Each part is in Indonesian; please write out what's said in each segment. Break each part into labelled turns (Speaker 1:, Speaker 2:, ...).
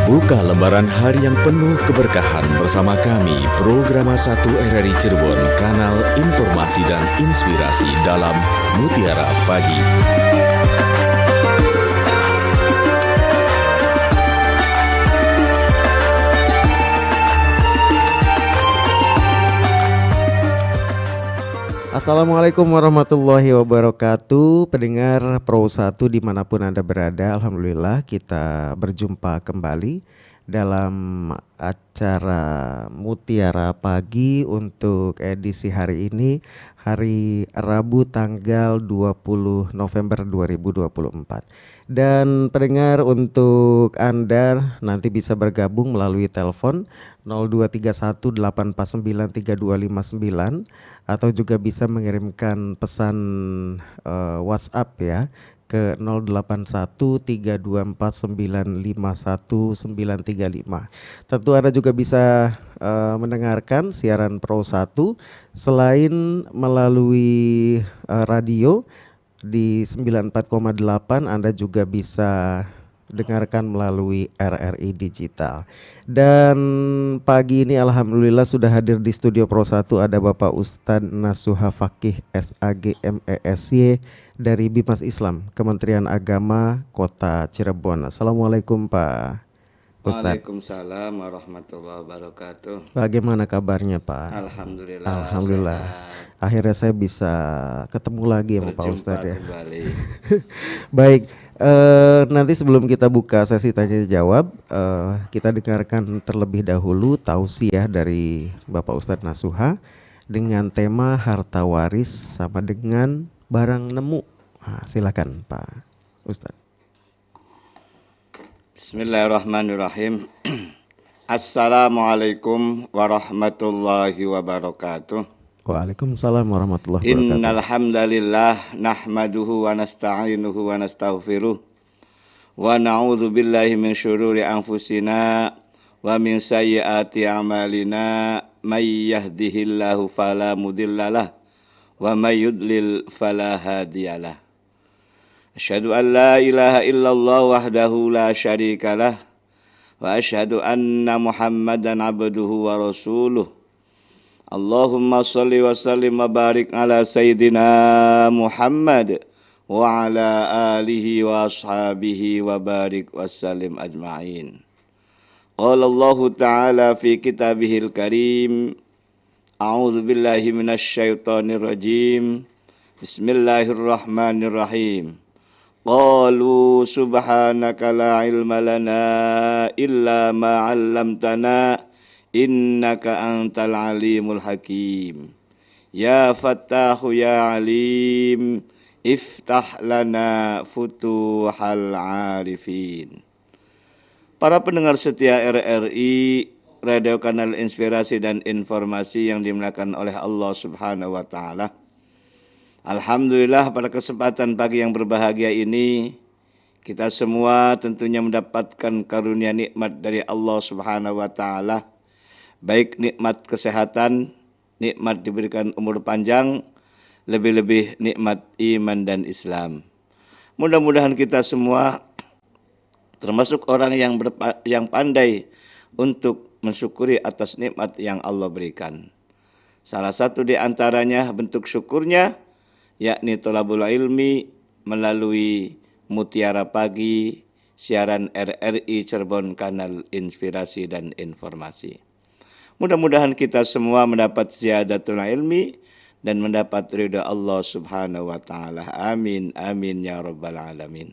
Speaker 1: Buka lembaran hari yang penuh keberkahan bersama kami, Programa 1 RRI Cirebon, Kanal Informasi dan Inspirasi dalam Mutiara Pagi.
Speaker 2: Assalamualaikum warahmatullahi wabarakatuh. Pendengar Pro 1 dimanapun Anda berada, alhamdulillah kita berjumpa kembali dalam acara Mutiara Pagi untuk edisi hari ini, hari Rabu tanggal 20 November 2024. Dan pendengar, untuk Anda nanti bisa bergabung melalui telepon 0231849329 atau juga bisa mengirimkan pesan WhatsApp ya ke 081324951935. Tentu Anda juga bisa mendengarkan siaran Pro 1 selain melalui radio di 94,8, Anda juga bisa dengarkan melalui RRI Digital. Dan pagi ini alhamdulillah sudah hadir di studio Pro 1 ada Bapak Ustadz Nasuha Fakih SAG MESY dari Bimas Islam Kementerian Agama Kota Cirebon. Assalamualaikum Pak Ustadz.
Speaker 3: Waalaikumsalam warahmatullahi wabarakatuh.
Speaker 2: Bagaimana kabarnya Pak?
Speaker 3: Alhamdulillah.
Speaker 2: Alhamdulillah.
Speaker 3: Sehat.
Speaker 2: Akhirnya saya bisa ketemu lagi sama Pak Ustadz ya.
Speaker 3: Kembali.
Speaker 2: Baik. Nanti sebelum kita buka sesi tanya jawab, kita dengarkan terlebih dahulu tausiah dari Bapak Ustadz Nasuha dengan tema harta waris sama dengan barang nemu. Silakan Pak Ustadz.
Speaker 3: Bismillahirrahmanirrahim. Assalamualaikum warahmatullahi wabarakatuh.
Speaker 2: Waalaikumsalam warahmatullahi wabarakatuh.
Speaker 3: Innal hamdalillah nahmaduhu wa nasta'inuhu wa nastaghfiruh wa na'udzu billahi min syururi anfusina wa min sayyiati a'malina may yahdihillahu fala mudhillalah wa may yudlil fala hadiyalah. Asyhadu an la ilaha illallah wahdahu la syarikalah wa asyhadu anna Muhammadan abduhu wa rasuluh. Allahumma salli wa sallim wa barik ala Sayyidina Muhammad wa ala alihi wa ashabihi wa barik wa sallim ajma'in. Qala Allahu ta'ala fi kitabihil karim, a'udzu billahi minasy syaithanir rajim. Bismillahirrahmanirrahim. Qalu subhanaka la ilma lana illa ma 'allamtana innaka antal alimul hakim. Ya Fattahu ya Alim, iftah lana futuhal arifin. Para pendengar setia RRI, Radio Kanal Inspirasi dan Informasi yang dimuliakan oleh Allah Subhanahu wa taala. Alhamdulillah, pada kesempatan pagi yang berbahagia ini kita semua tentunya mendapatkan karunia nikmat dari Allah Subhanahu wa taala. Baik nikmat kesehatan, nikmat diberikan umur panjang, lebih-lebih nikmat iman dan Islam. Mudah-mudahan kita semua termasuk orang yang pandai untuk mensyukuri atas nikmat yang Allah berikan. Salah satu di antaranya bentuk syukurnya yakni thalabul ilmi melalui Mutiara Pagi, siaran RRI Cirebon, Kanal Inspirasi dan Informasi. Mudah-mudahan kita semua mendapat ziyadatul ilmi dan mendapat ridha Allah Subhanahu wa taala. Amin amin ya rabbal alamin.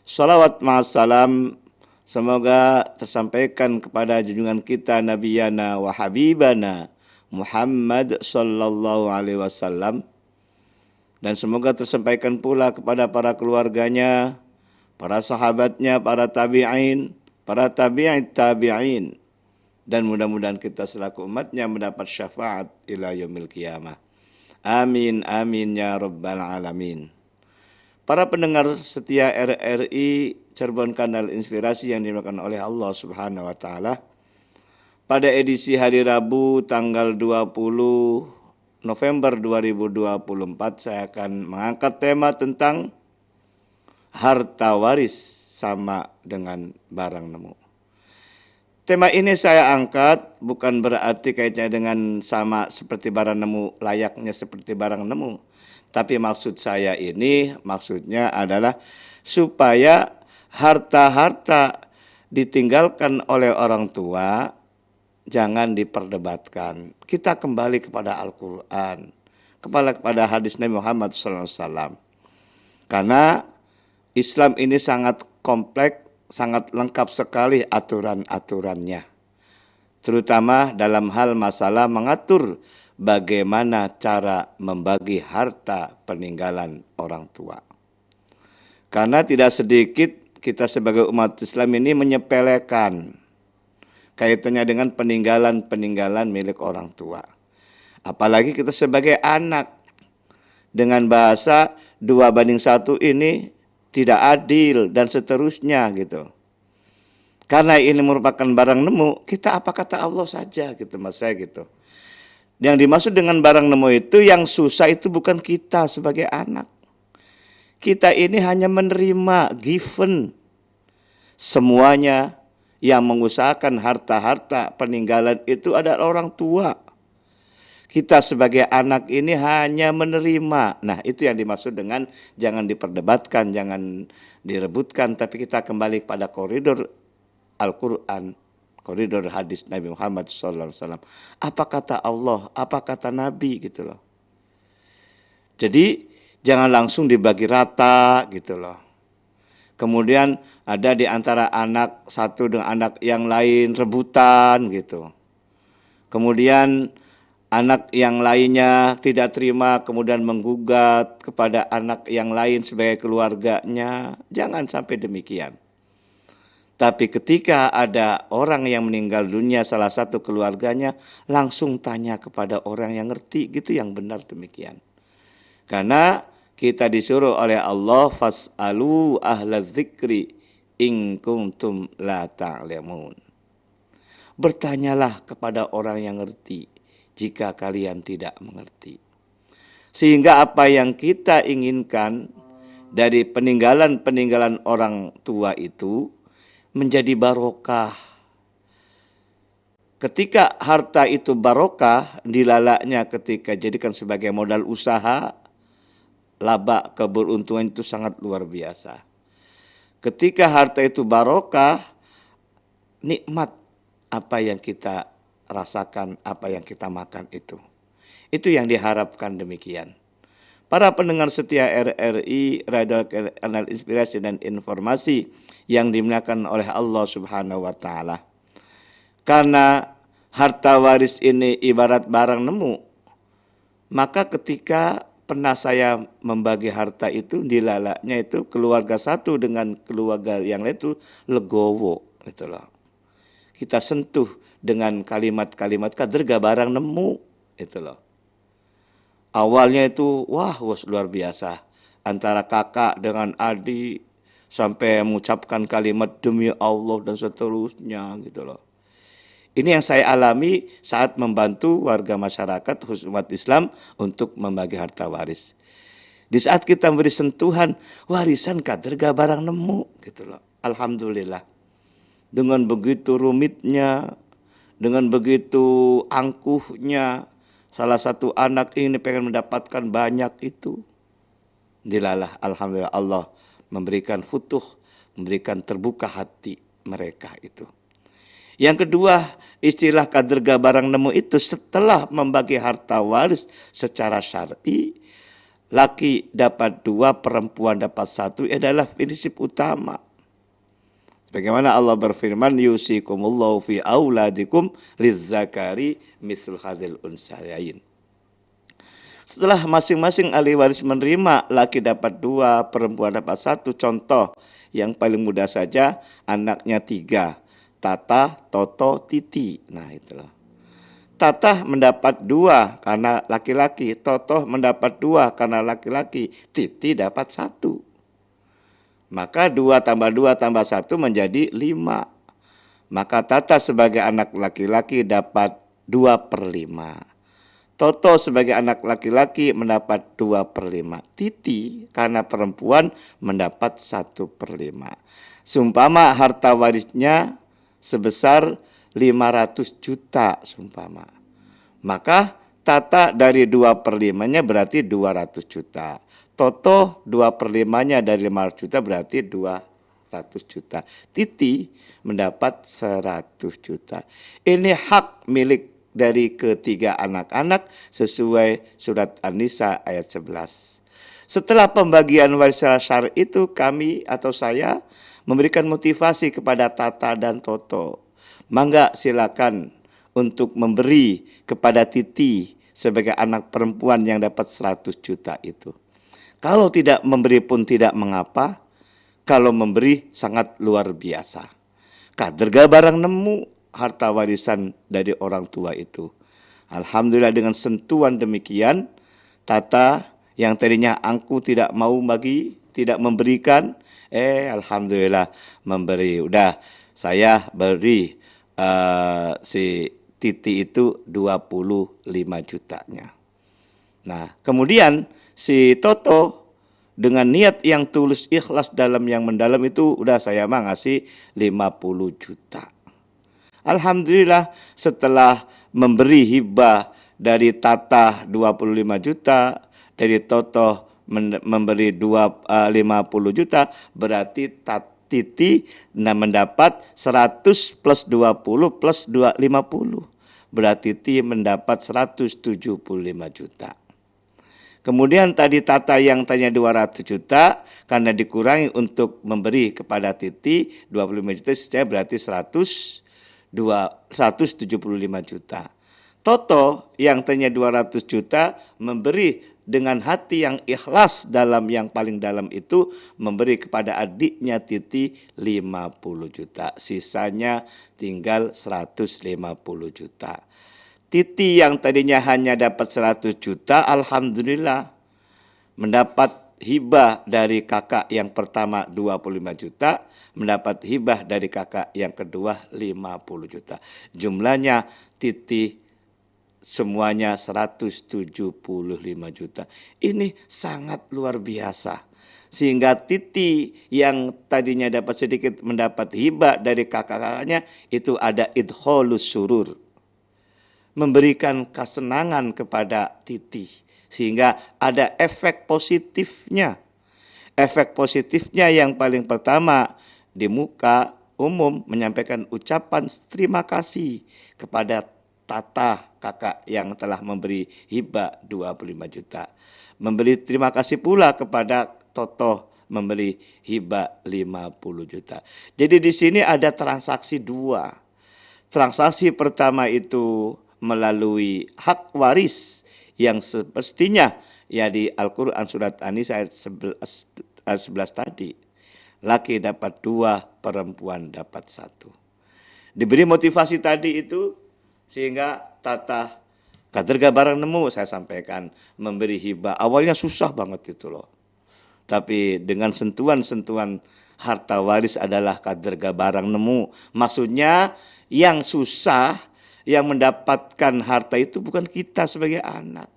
Speaker 3: Salawat ma'assalam semoga tersampaikan kepada junjungan kita nabiyana wa habibana Muhammad sallallahu alaihi wasallam, dan semoga tersampaikan pula kepada para keluarganya, para sahabatnya, para tabi'in, para tabi'it tabi'in, dan mudah-mudahan kita selaku umatnya mendapat syafaat ila yaumil qiyamah. Amin amin ya rabbal alamin. Para pendengar setia RRI Cirebon Kanal Inspirasi yang dimuliakan oleh Allah Subhanahu wa taala, pada edisi hari Rabu tanggal 20 November 2024 saya akan mengangkat tema tentang harta waris sama dengan barang nemu. Tema ini saya angkat bukan berarti kaitnya dengan sama seperti barang nemu, layaknya seperti barang nemu. Tapi maksud saya ini, maksudnya adalah supaya harta-harta ditinggalkan oleh orang tua jangan diperdebatkan. Kita kembali kepada Al-Quran, kepada hadis Nabi Muhammad SAW. Karena Islam ini sangat kompleks, sangat lengkap sekali aturan-aturannya. Terutama dalam hal masalah mengatur bagaimana cara membagi harta peninggalan orang tua. Karena tidak sedikit kita sebagai umat Islam ini menyepelekan kaitannya dengan peninggalan-peninggalan milik orang tua. Apalagi kita sebagai anak, dengan bahasa 2:1 ini tidak adil dan seterusnya gitu. Karena ini merupakan barang nemu, kita apa kata Allah saja gitu mas saya gitu. Yang dimaksud dengan barang nemu itu yang susah itu bukan kita sebagai anak. Kita ini hanya menerima, given. Semuanya yang mengusahakan harta-harta peninggalan itu adalah orang tua. Kita sebagai anak ini hanya menerima. Nah, itu yang dimaksud dengan jangan diperdebatkan, jangan direbutkan, tapi kita kembali pada koridor Al-Quran, koridor hadis Nabi Muhammad SAW. Apa kata Allah, apa kata Nabi gitu loh. Jadi jangan langsung dibagi rata gitu loh. Kemudian ada di antara anak satu dengan anak yang lain rebutan gitu. Kemudian anak yang lainnya tidak terima kemudian menggugat kepada anak yang lain sebagai keluarganya. Jangan sampai demikian. Tapi ketika ada orang yang meninggal dunia salah satu keluarganya, langsung tanya kepada orang yang ngerti, gitu yang benar demikian. Karena kita disuruh oleh Allah, fas'alu ahla dzikri in kuntum la ta'lamun. Bertanyalah kepada orang yang ngerti jika kalian tidak mengerti. Sehingga apa yang kita inginkan dari peninggalan-peninggalan orang tua itu menjadi barokah. Ketika harta itu barokah, dilalaknya ketika jadikan sebagai modal usaha, laba keberuntungan itu sangat luar biasa. Ketika harta itu barokah, nikmat apa yang kita rasakan, apa yang kita makan itu. Itu yang diharapkan demikian. Para pendengar setia RRI, Radio Kanal Inspirasi dan Informasi yang dimuliakan oleh Allah Subhanahu wa Ta'ala. Karena harta waris ini ibarat barang nemu, maka ketika pernah saya membagi harta itu, dilalaknya itu keluarga satu dengan keluarga yang lain itu legowo. Gitu loh. Kita sentuh dengan kalimat-kalimat kaderga barang nemu. Itu loh. Awalnya itu wah luar biasa. Antara kakak dengan adik sampai mengucapkan kalimat demi Allah dan seterusnya gitu loh. Ini yang saya alami saat membantu warga masyarakat khusus umat Islam untuk membagi harta waris. Di saat kita memberi sentuhan warisan kaderga barang nemu gitu loh. Alhamdulillah. Dengan begitu rumitnya, dengan begitu angkuhnya, salah satu anak ini pengen mendapatkan banyak itu. Dilalah alhamdulillah Allah memberikan futuh, memberikan terbuka hati mereka itu. Yang kedua, istilah kaderga barang nemu itu setelah membagi harta waris secara syar'i, laki dapat 2, perempuan dapat 1 adalah prinsip utama. Bagaimana Allah berfirman, yusikumullahu fi auladikum lizzakari mithl hadzal unsayain. Setelah masing-masing ahli waris menerima, laki dapat 2, perempuan dapat 1. Contoh yang paling mudah saja, anaknya 3, Tata, Toto, Titi. Nah itulah. Tata mendapat 2 karena laki-laki, Toto mendapat 2 karena laki-laki, Titi dapat 1. Maka 2 tambah 2 tambah 1 menjadi 5. Maka Tata sebagai anak laki-laki dapat 2/5. Toto sebagai anak laki-laki mendapat 2/5. Titi karena perempuan mendapat 1/5. Seumpama harta warisnya sebesar 500 juta sumpama. Maka Tata dari 2/5-nya berarti 200 juta. Toto 2/5-nya dari 500 juta berarti 200 juta. Titi mendapat 100 juta. Ini hak milik dari ketiga anak-anak sesuai surat An-Nisa ayat 11. Setelah pembagian warisan syar itu kami atau saya memberikan motivasi kepada Tata dan Toto. Mangga silakan untuk memberi kepada Titi sebagai anak perempuan yang dapat 100 juta itu. Kalau tidak memberi pun tidak mengapa, kalau memberi sangat luar biasa. Kaderga barang nemu harta warisan dari orang tua itu. Alhamdulillah dengan sentuhan demikian, Tata yang tadinya angku tidak mau bagi, tidak memberikan, alhamdulillah memberi. Udah saya beri si Titi itu 25 jutanya. Nah, kemudian si Toto dengan niat yang tulus ikhlas dalam yang mendalam itu udah saya mah ngasih 50 juta. Alhamdulillah setelah memberi hibah dari Tata 25 juta, dari Toto memberi 50 juta, berarti Titi mendapat 100 plus 20 plus 50. Berarti Titi mendapat 175 juta. Kemudian tadi Tata yang tanya 200 juta, karena dikurangi untuk memberi kepada Titi 25 juta, saya berarti 175 juta. Toto yang tanya 200 juta memberi dengan hati yang ikhlas dalam yang paling dalam itu, memberi kepada adiknya Titi 50 juta. Sisanya tinggal 150 juta. Titi yang tadinya hanya dapat 100 juta, alhamdulillah mendapat hibah dari kakak yang pertama 25 juta, mendapat hibah dari kakak yang kedua 50 juta. Jumlahnya Titi semuanya 175 juta. Ini sangat luar biasa. Sehingga Titi yang tadinya dapat sedikit mendapat hibah dari kakak-kakaknya, itu ada idkholus surur. Memberikan kesenangan kepada Titi. Sehingga ada efek positifnya. Efek positifnya yang paling pertama di muka umum menyampaikan ucapan terima kasih kepada Tata, kakak yang telah memberi hibah 25 juta. Memberi terima kasih pula kepada Toto memberi hibah 50 juta. Jadi di sini ada transaksi dua. Transaksi pertama itu melalui hak waris yang semestinya ya di Al-Quran surat An-Nisa ayat 11 tadi. Laki dapat 2, perempuan dapat 1. Diberi motivasi tadi itu sehingga Tata kaderga barang nemu saya sampaikan memberi hibah. Awalnya susah banget itu loh. Tapi dengan sentuhan-sentuhan harta waris adalah kaderga barang nemu. Maksudnya yang susah, yang mendapatkan harta itu bukan kita sebagai anak.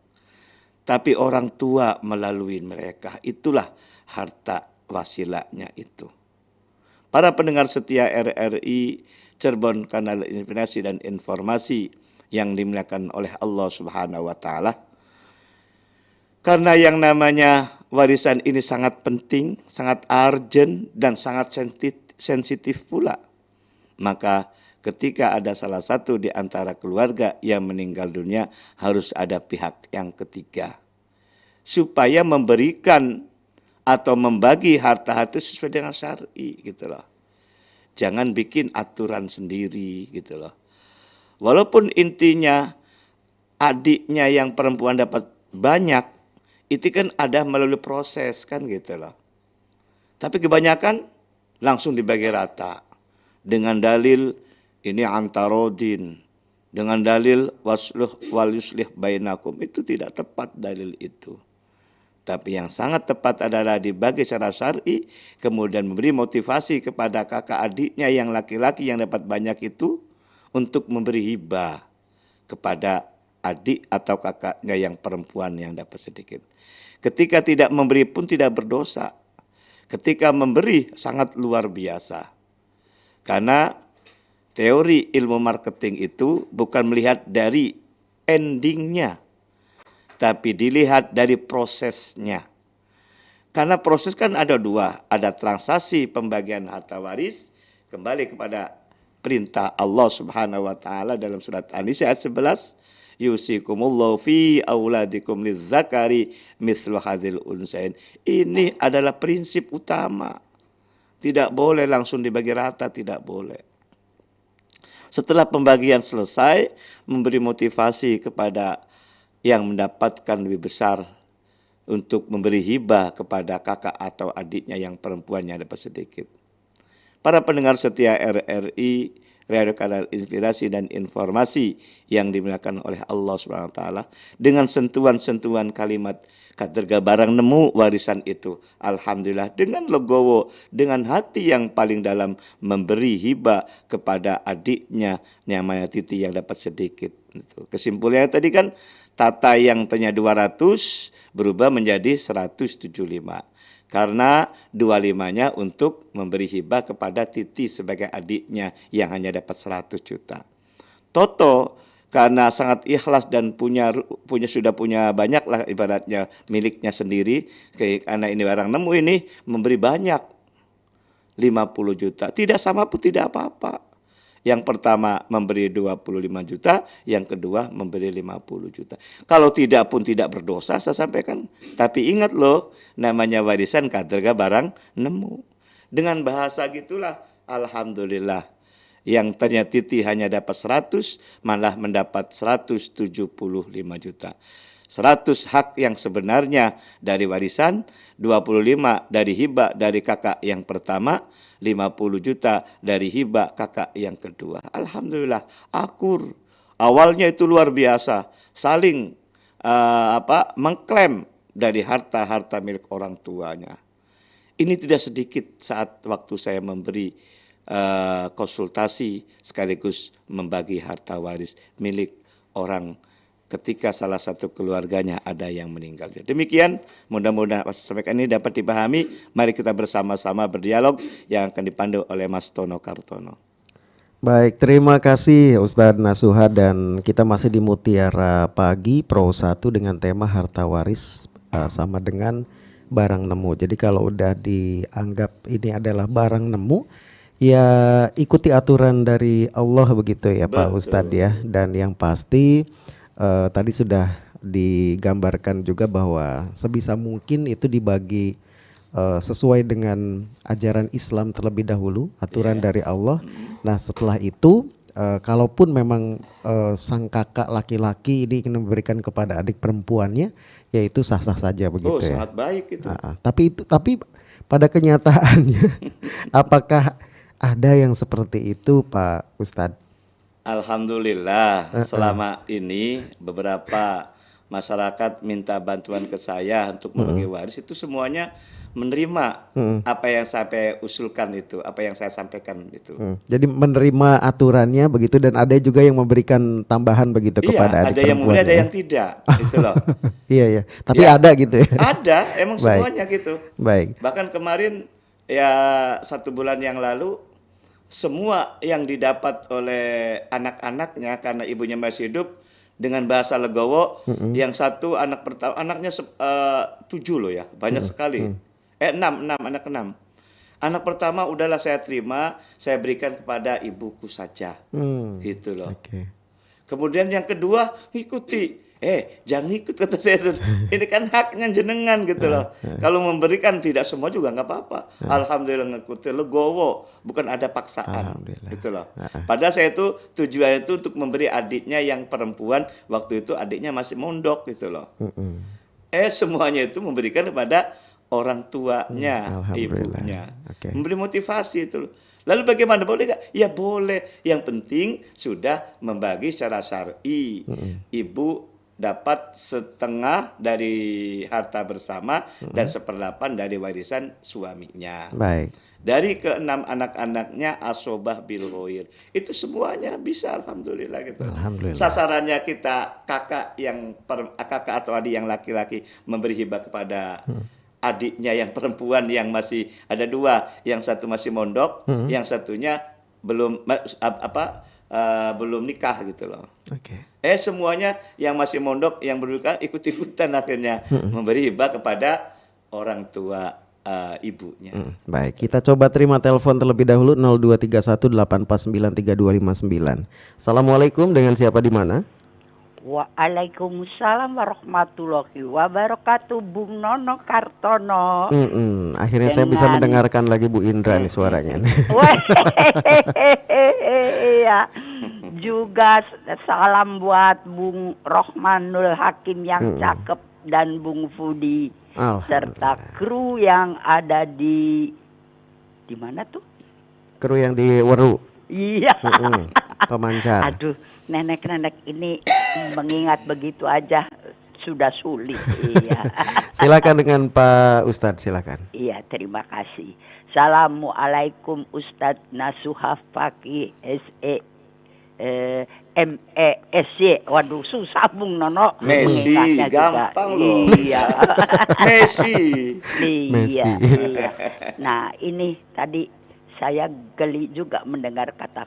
Speaker 3: Tapi orang tua melalui mereka. Itulah harta wasilahnya itu. Para pendengar setia RRI Cirebon, kanal inspirasi dan informasi yang dimuliakan oleh Allah Subhanahu wa taala. Karena yang namanya warisan ini sangat penting, sangat urgent dan sangat sensitif pula. Maka ketika ada salah satu di antara keluarga yang meninggal dunia, harus ada pihak yang ketiga. Supaya memberikan atau membagi harta-harta sesuai dengan syar'i gitu loh. Jangan bikin aturan sendiri gitu loh. Walaupun intinya adiknya yang perempuan dapat banyak, itu kan ada melalui proses kan gitu loh. Tapi kebanyakan langsung dibagi rata. Dengan dalil ini antarodin. Dengan dalil wasluh wal yuslih bainakum. Itu tidak tepat dalil itu. Tapi yang sangat tepat adalah dibagi secara syar'i, kemudian memberi motivasi kepada kakak adiknya yang laki-laki yang dapat banyak itu untuk memberi hibah kepada adik atau kakaknya yang perempuan yang dapat sedikit. Ketika tidak memberi pun tidak berdosa. Ketika memberi sangat luar biasa. Karena Teori ilmu marketing itu bukan melihat dari endingnya, tapi dilihat dari prosesnya. Karena proses kan ada dua, ada transaksi pembagian harta waris, kembali kepada perintah Allah Subhanahu wa taala dalam surat An-Nisa ayat 11, yusikumullahu fi auladikum lizzakari mithlu hadzal unsayain. Ini adalah prinsip utama. Tidak boleh langsung dibagi rata, tidak boleh. Setelah pembagian selesai, memberi motivasi kepada yang mendapatkan lebih besar untuk memberi hibah kepada kakak atau adiknya yang perempuannya dapat sedikit. Para pendengar setia RRI, Radio Kanal Inspirasi dan Informasi yang dimuliakan oleh Allah Subhanahu wa taala, dengan sentuhan-sentuhan kalimat kaderga barang nemu warisan itu, alhamdulillah, dengan legowo, dengan hati yang paling dalam memberi hibah kepada adiknya namanya Titi yang dapat sedikit. Kesimpulannya tadi kan, tata yang tanya 200 berubah menjadi 175. Karena 25-nya untuk memberi hibah kepada Titi sebagai adiknya yang hanya dapat 100 juta. Toto karena sangat ikhlas dan sudah punya banyak lah ibaratnya miliknya sendiri, karena ini barang nemu ini memberi banyak 50 juta. Tidak sama pun tidak apa-apa. Yang pertama memberi 25 juta, yang kedua memberi 50 juta. Kalau tidak pun tidak berdosa, saya sampaikan. Tapi ingat loh, namanya warisan kaderga barang nemu. Dengan bahasa gitulah, alhamdulillah. Yang ternyata Titi hanya dapat 100, malah mendapat 175 juta. 100 hak yang sebenarnya dari warisan, 25 dari hibah dari kakak yang pertama, 50 juta dari hibah kakak yang kedua. Alhamdulillah, akur. Awalnya itu luar biasa, saling mengklaim dari harta-harta milik orang tuanya. Ini tidak sedikit saat waktu saya memberi konsultasi sekaligus membagi harta waris milik orang ketika salah satu keluarganya ada yang meninggal. Demikian, mudah-mudahan sampaikan ini dapat dipahami. Mari kita bersama-sama berdialog yang akan dipandu oleh Mas Tono Kartono.
Speaker 2: Baik, terima kasih Ustadz Nasuha, dan kita masih di Mutiara Pagi Pro 1 dengan tema harta waris sama dengan barang nemu. Jadi kalau udah dianggap ini adalah barang nemu, ya ikuti aturan dari Allah begitu ya. Betul. Pak Ustadz ya. Dan yang pasti tadi sudah digambarkan juga bahwa sebisa mungkin itu dibagi sesuai dengan ajaran Islam terlebih dahulu, aturan dari Allah. Nah setelah itu kalaupun memang sang kakak laki-laki ini ingin memberikan kepada adik perempuannya, yaitu sah-sah saja begitu ya.
Speaker 3: Sangat baik itu.
Speaker 2: Tapi pada kenyataannya apakah ada yang seperti itu Pak Ustadz?
Speaker 3: Alhamdulillah, selama ini beberapa masyarakat minta bantuan ke saya untuk membagi waris, itu semuanya menerima apa yang saya usulkan itu, apa yang saya sampaikan itu.
Speaker 2: Jadi menerima aturannya begitu, dan ada juga yang memberikan tambahan begitu kepada adik perempuannya. Ada yang
Speaker 3: memberi, ada yang tidak, gitu loh.
Speaker 2: Iya. Tapi ya, ada gitu ya.
Speaker 3: Ada, emang semuanya gitu.
Speaker 2: Baik.
Speaker 3: Bahkan kemarin ya 1 bulan yang lalu, semua yang didapat oleh anak-anaknya karena ibunya masih hidup, dengan bahasa legowo, yang satu anak pertama, anaknya 7 loh ya, banyak sekali. 6 anak 6. Anak pertama udahlah saya terima, saya berikan kepada ibuku saja, gitu loh. Okay. Kemudian yang kedua ngikuti. Jangan ikut kata saya, ini kan haknya jenengan gitu loh. Kalau memberikan tidak semua juga nggak apa-apa. Alhamdulillah ngikuti legowo, bukan ada paksaan gitu loh. Padahal saya itu tujuannya itu untuk memberi adiknya yang perempuan, waktu itu adiknya masih mondok gitu loh. Semuanya itu memberikan kepada orang tuanya, ibunya. Okay. Memberi motivasi itu loh. Lalu bagaimana, boleh nggak? Ya boleh. Yang penting sudah membagi secara syar'i. Ibu dapat setengah dari harta bersama dan 1/8 dari warisan suaminya.
Speaker 2: Baik.
Speaker 3: Dari ke-6 anak-anaknya asobah bil ghair. Itu semuanya bisa, alhamdulillah gitu. Alhamdulillah. Sasarannya kita kakak atau adik yang laki-laki memberi hibah kepada adiknya yang perempuan yang masih ada 2, yang satu masih mondok, yang satunya belum nikah gitu loh.
Speaker 2: Oke.
Speaker 3: Semuanya yang masih mondok yang bernikah ikut-ikutan akhirnya memberi hibah kepada orang tua ibunya.
Speaker 2: Baik, kita coba terima telepon terlebih dahulu 023184932959. Assalamualaikum, dengan siapa di mana?
Speaker 4: Waalaikumsalam warahmatullahi wabarakatuh, Bung Nono Kartono.
Speaker 2: Akhirnya saya bisa mendengarkan lagi Bu Indra nih suaranya.
Speaker 4: Iya. Juga salam buat Bung Rohmanul Hakim yang cakep dan Bung Fudi serta kru yang ada di mana tuh?
Speaker 2: Kru yang di Weru.
Speaker 4: Iya.
Speaker 2: Pemancar.
Speaker 4: Aduh, nenek-nenek ini mengingat begitu aja sudah sulit. Iya.
Speaker 2: Silakan dengan Pak Ustadz, silakan.
Speaker 4: Iya, terima kasih. Assalamualaikum Ustadz Nasuha Fakih SE MESY. Waduh, susah Bung Nono.
Speaker 3: Messi, gampang loh.
Speaker 4: Iya.
Speaker 3: Messi.
Speaker 4: Iya. Nah, ini tadi saya geli juga mendengar kata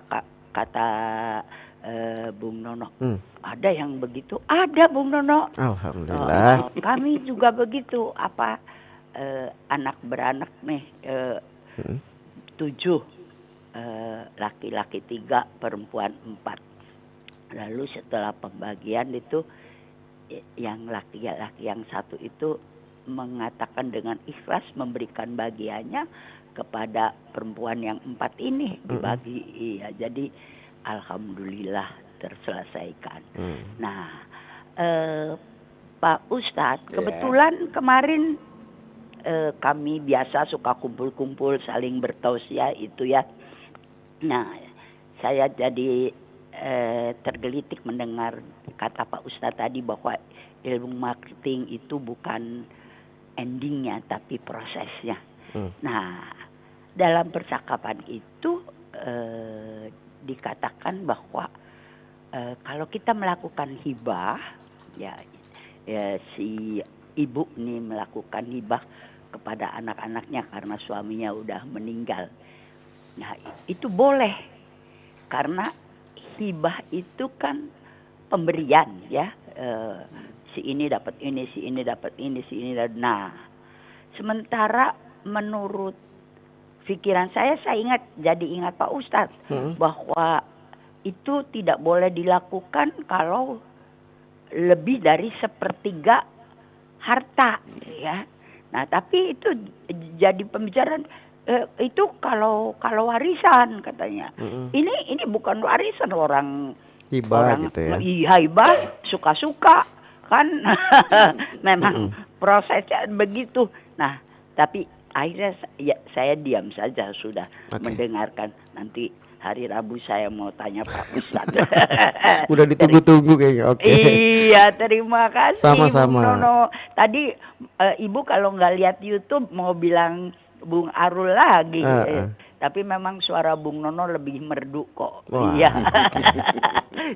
Speaker 4: Bung Nono. Ada yang begitu? Ada Bung Nono.
Speaker 2: Alhamdulillah.
Speaker 4: Kami juga begitu. Anak beranak nih 7, laki-laki 3, perempuan 4. Lalu setelah pembagian itu yang laki-laki yang 1 itu mengatakan dengan ikhlas memberikan bagiannya kepada perempuan yang 4 ini dibagi. Iya, jadi alhamdulillah terselesaikan. Nah, Pak Ustadz, kebetulan kemarin kami biasa suka kumpul-kumpul saling bertausiah itu ya. Nah, saya jadi tergelitik mendengar kata Pak Ustadz tadi bahwa ilmu marketing itu bukan endingnya tapi prosesnya. Nah, dalam percakapan itu dikatakan bahwa kalau kita melakukan hibah, ya si ibu nih melakukan hibah kepada anak-anaknya karena suaminya udah meninggal. Nah, itu boleh karena hibah itu kan pemberian ya. Si ini dapat ini, si ini dapat ini, si ini dapat. Nah, sementara menurut pikiran saya ingat Pak Ustadz bahwa itu tidak boleh dilakukan kalau lebih dari 1/3 harta ya. Nah, tapi itu jadi pembicaraan itu kalau warisan katanya. Ini bukan warisan orang
Speaker 2: hibah gitu ya.
Speaker 4: Hibah suka-suka kan. Memang prosesnya begitu. Nah, tapi akhirnya saya diam saja sudah mendengarkan. Nanti hari Rabu saya mau tanya Pak Ustadz.
Speaker 2: Udah ditunggu-tunggu kayaknya.
Speaker 4: Iya, terima kasih.
Speaker 2: Sama-sama.
Speaker 4: Bung Nono. Tadi Ibu kalau nggak lihat YouTube mau bilang Bung Arul lagi. Tapi memang suara Bung Nono lebih merdu kok. Iya.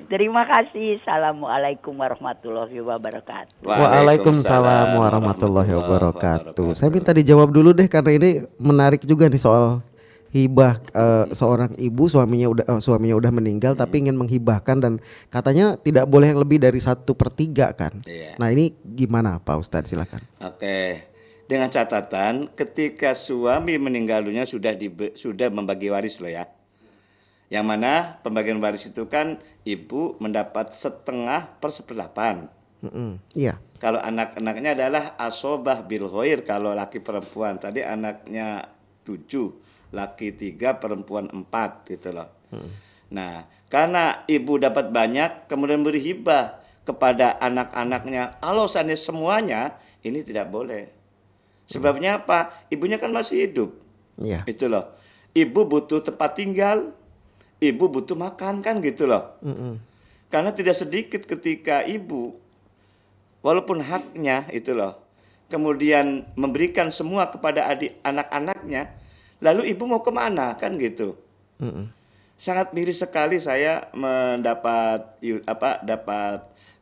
Speaker 4: Terima kasih. Assalamualaikum warahmatullahi wabarakatuh.
Speaker 2: Waalaikumsalam warahmatullahi wabarakatuh. Saya minta dijawab dulu deh karena ini menarik juga nih soal hibah. Seorang ibu suaminya udah meninggal tapi ingin menghibahkan dan katanya tidak boleh yang lebih dari 1/3 kan. Nah, ini gimana Pak Ustadz, silakan.
Speaker 3: Oke. Dengan catatan ketika suami meninggal dunia sudah membagi waris loh ya. Yang mana pembagian waris itu kan ibu mendapat 1/2/8.
Speaker 2: Iya.
Speaker 3: Kalau anak-anaknya adalah asobah bil ghair, kalau laki perempuan tadi anaknya 7, laki 3, perempuan 4 gitu loh. Nah, karena ibu dapat banyak kemudian beri hibah kepada anak-anaknya, kalau seandainya semuanya ini tidak boleh. Sebabnya apa? Ibunya kan masih hidup.
Speaker 2: Iya.
Speaker 3: Itu loh. Ibu butuh tempat tinggal, ibu butuh makan kan gitu loh. Karena tidak sedikit ketika ibu walaupun haknya itu loh, kemudian memberikan semua kepada anak-anaknya, lalu ibu mau kemana kan gitu. Sangat miris sekali saya dapat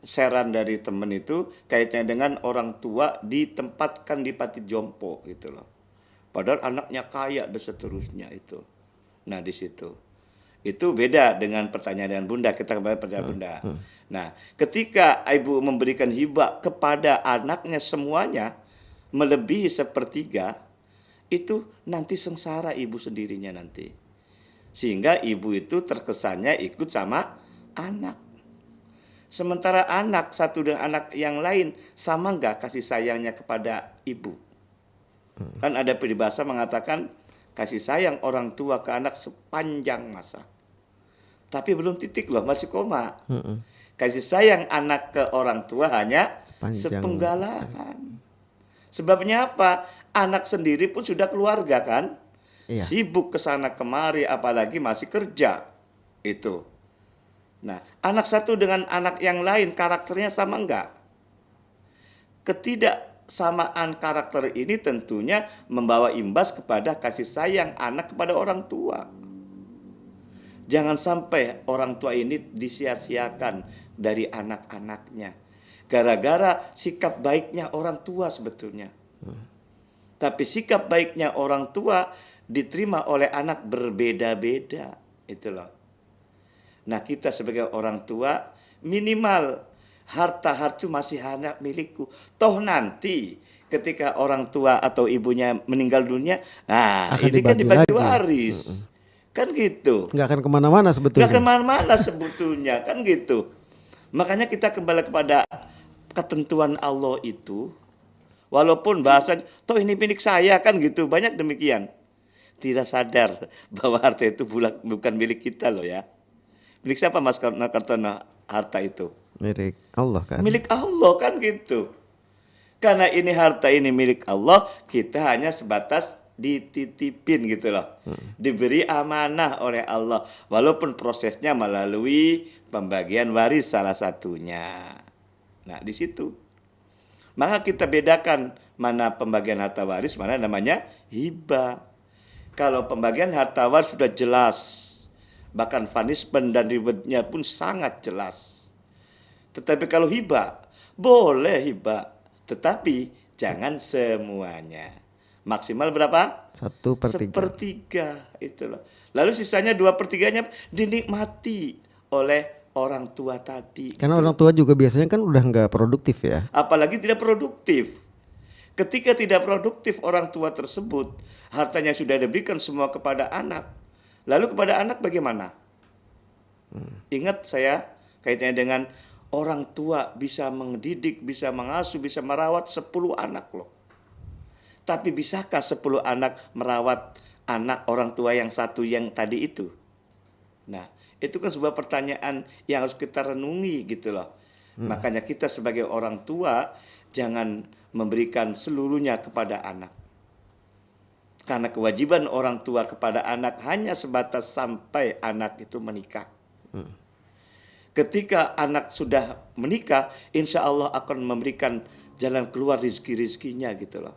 Speaker 3: saran dari temen itu kaitannya dengan orang tua ditempatkan di panti jompo gitu loh. Padahal anaknya kaya dan seterusnya itu. Nah, di situ Itu beda dengan pertanyaan Bunda. Kita kembali pertanyaan Bunda. Nah, ketika ibu memberikan hibah kepada anaknya semuanya melebihi sepertiga, itu nanti sengsara ibu sendirinya nanti. Sehingga ibu itu terkesannya ikut sama anak. Sementara anak satu dengan anak yang lain sama nggak kasih sayangnya kepada ibu? Kan ada peribahasa mengatakan kasih sayang orang tua ke anak sepanjang masa. Tapi belum titik loh, masih koma. Kasih sayang anak ke orang tua hanya sepenggalan. Sebabnya apa? Anak sendiri pun sudah keluarga kan? Iya. Sibuk kesana kemari, apalagi masih kerja. Itu. Nah, anak satu dengan anak yang lain karakternya sama enggak? Ketidaksamaan karakter ini tentunya membawa imbas kepada kasih sayang anak kepada orang tua. Jangan sampai orang tua ini disia-siakan dari anak-anaknya. Gara-gara sikap baiknya orang tua sebetulnya. Tapi sikap baiknya orang tua diterima oleh anak berbeda-beda. Itu loh. Nah, kita sebagai orang tua minimal harta itu masih hanya milikku. Toh nanti ketika orang tua atau ibunya meninggal dunia, nah akan ini kan dibagi waris. Kan gitu.
Speaker 2: Nggak akan kemana-mana sebetulnya.
Speaker 3: Nggak kemana-mana sebetulnya, kan gitu. Makanya kita kembali kepada ketentuan Allah itu. Walaupun bahasa, toh ini milik saya kan gitu. Banyak demikian. Tidak sadar bahwa harta itu bukan milik kita loh ya. Milik siapa Mas Kartono harta itu?
Speaker 2: Milik Allah kan.
Speaker 3: Milik Allah kan gitu. Karena ini harta ini milik Allah, kita hanya sebatas dititipin gitu loh. Diberi amanah oleh Allah. Walaupun prosesnya melalui pembagian waris salah satunya. Nah di situ. Maka kita bedakan mana pembagian harta waris, mana namanya hibah. Kalau pembagian harta waris sudah jelas. Bahkan punishment dan rewardnya pun sangat jelas. Tetapi kalau hibah, boleh hibah. Tetapi jangan semuanya. Maksimal berapa?
Speaker 2: 1/3.
Speaker 3: 1/3 itu loh. Lalu sisanya 2/3-nya dinikmati oleh orang tua tadi.
Speaker 2: Karena orang tua juga biasanya kan udah nggak produktif ya.
Speaker 3: Apalagi tidak produktif. Ketika tidak produktif orang tua tersebut, hartanya sudah diberikan semua kepada anak. Lalu kepada anak bagaimana? Ingat saya kaitannya dengan orang tua bisa mendidik, bisa mengasuh, bisa merawat 10 anak loh. Tapi bisakah 10 anak merawat anak orang tua yang satu yang tadi itu? Nah, itu kan sebuah pertanyaan yang harus kita renungi gitu loh. Makanya kita sebagai orang tua jangan memberikan seluruhnya kepada anak. Karena kewajiban orang tua kepada anak hanya sebatas sampai anak itu menikah. Ketika anak sudah menikah, insya Allah akan memberikan jalan keluar rizki-rizkinya gitu loh.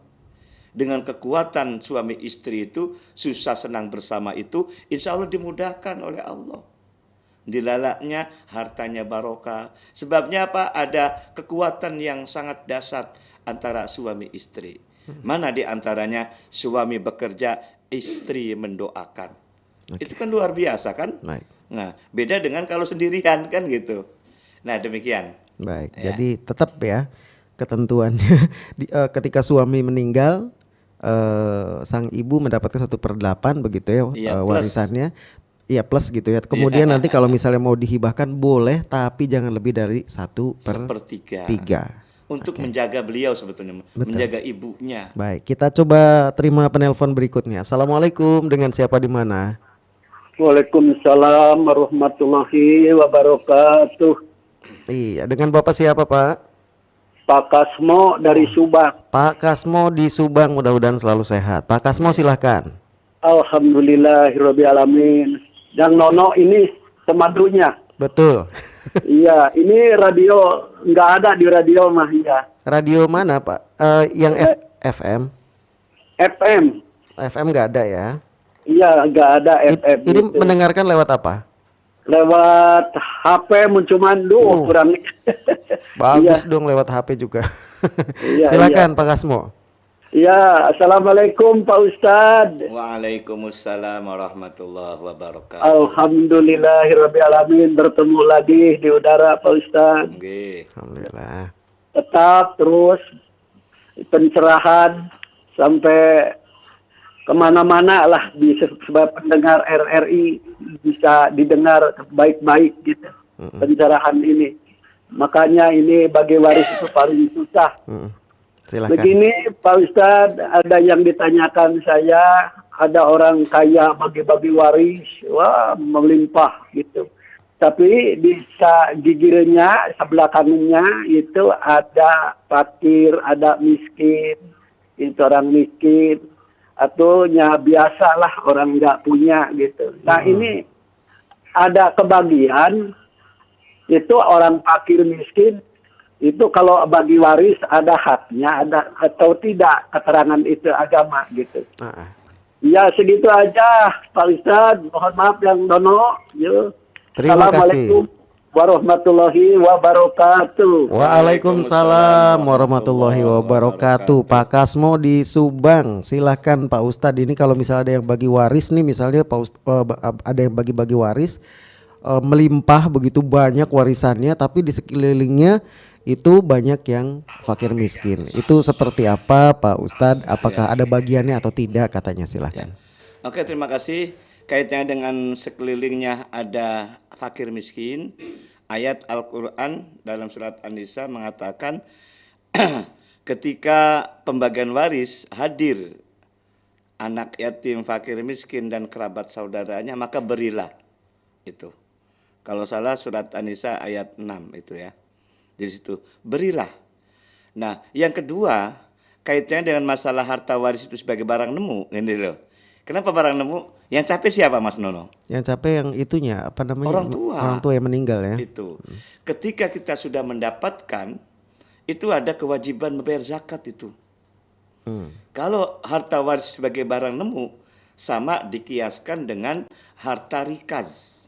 Speaker 3: Dengan kekuatan suami istri itu, susah senang bersama itu, insya Allah dimudahkan oleh Allah. Dilalaknya hartanya barokah. Sebabnya apa? Ada kekuatan yang sangat dahsyat antara suami istri. Mana di antaranya suami bekerja, istri mendoakan. Itu kan luar biasa kan?
Speaker 2: Baik.
Speaker 3: Nah, beda dengan kalau sendirian kan gitu. Nah, demikian.
Speaker 2: Baik.
Speaker 3: Ya.
Speaker 2: Jadi tetap ya ketentuannya ketika suami meninggal sang ibu mendapatkan 1/8 begitu ya, warisannya. Iya plus gitu ya. Kemudian nanti kalau misalnya mau dihibahkan boleh, tapi jangan lebih dari 1/3.
Speaker 3: Untuk menjaga beliau sebetulnya. Betul. Menjaga ibunya.
Speaker 2: Baik, kita coba terima penelpon berikutnya. Assalamualaikum, dengan siapa di mana?
Speaker 5: Waalaikumsalam warahmatullahi wabarakatuh.
Speaker 2: Iya, dengan Bapak siapa Pak?
Speaker 5: Pak Kasmo dari Subang.
Speaker 2: Pak Kasmo di Subang, mudah-mudahan selalu sehat. Pak Kasmo silahkan.
Speaker 5: Alhamdulillahirabbil alamin. Yang Nono ini semadrunya.
Speaker 2: Betul.
Speaker 5: Iya, ini radio nggak ada di radio mah ya.
Speaker 2: Radio mana Pak? Yang FM?
Speaker 5: FM.
Speaker 2: FM nggak ada ya?
Speaker 5: Iya, nggak ada FM.
Speaker 2: Ini
Speaker 5: gitu.
Speaker 2: mendengarkan lewat apa?
Speaker 5: Lewat HP cuman kurang.
Speaker 2: Bagus dong lewat HP juga.
Speaker 5: Iya,
Speaker 2: Silakan Pak Kasmo.
Speaker 5: Ya, Assalamualaikum Pak Ustadz.
Speaker 3: Waalaikumsalam warahmatullahi wabarakatuh.
Speaker 5: Alhamdulillahirrabbilalamin, bertemu lagi di udara Pak Ustadz.
Speaker 3: Nggih.
Speaker 2: Alhamdulillah.
Speaker 5: Tetap terus pencerahan sampai kemana-mana lah bisa sebab pendengar RRI bisa didengar baik-baik gitu pencerahan ini. Makanya ini bagi waris itu paling susah.
Speaker 2: Silakan.
Speaker 5: Begini Pak Ustadz, ada yang ditanyakan saya, ada orang kaya bagi-bagi waris, wah melimpah gitu. Tapi di gigirnya, sebelah kanannya itu ada fakir, ada miskin, itu orang miskin, atau ya biasalah orang nggak punya gitu. Nah ini ada kebagian, itu orang fakir miskin, itu kalau bagi waris ada haknya, ada atau tidak keterangan itu agama gitu. Ya segitu aja Pak Ustadz, mohon maaf yang dono. Yuk.
Speaker 2: Terima
Speaker 5: Assalamualaikum warahmatullahi wabarakatuh.
Speaker 2: Waalaikumsalam warahmatullahi wabarakatuh. Pak Kasmo di Subang, silahkan Pak Ustadz. Ini kalau misalnya ada yang bagi waris nih, misalnya ada yang bagi-bagi waris, melimpah begitu banyak warisannya, tapi di sekelilingnya itu banyak yang fakir miskin. Itu seperti apa Pak Ustadz? Apakah ada bagiannya atau tidak katanya, silahkan.
Speaker 3: Oke, terima kasih. Kaitannya dengan sekelilingnya ada fakir miskin, ayat Al-Quran dalam surat An-Nisa mengatakan ketika pembagian waris hadir anak yatim, fakir miskin dan kerabat saudaranya, maka berilah. Itu kalau salah surat An-Nisa ayat 6 itu ya. Di situ berilah. Nah, yang kedua kaitannya dengan masalah harta waris itu sebagai barang nemu, ini loh. Kenapa barang nemu? Yang capek siapa Mas Nono?
Speaker 2: Yang capek yang itunya apa namanya?
Speaker 3: Orang tua.
Speaker 2: Orang tua yang meninggal ya.
Speaker 3: Itu. Ketika kita sudah mendapatkan, itu ada kewajiban membayar zakat itu. Kalau harta waris sebagai barang nemu, sama dikiaskan dengan harta rikaz.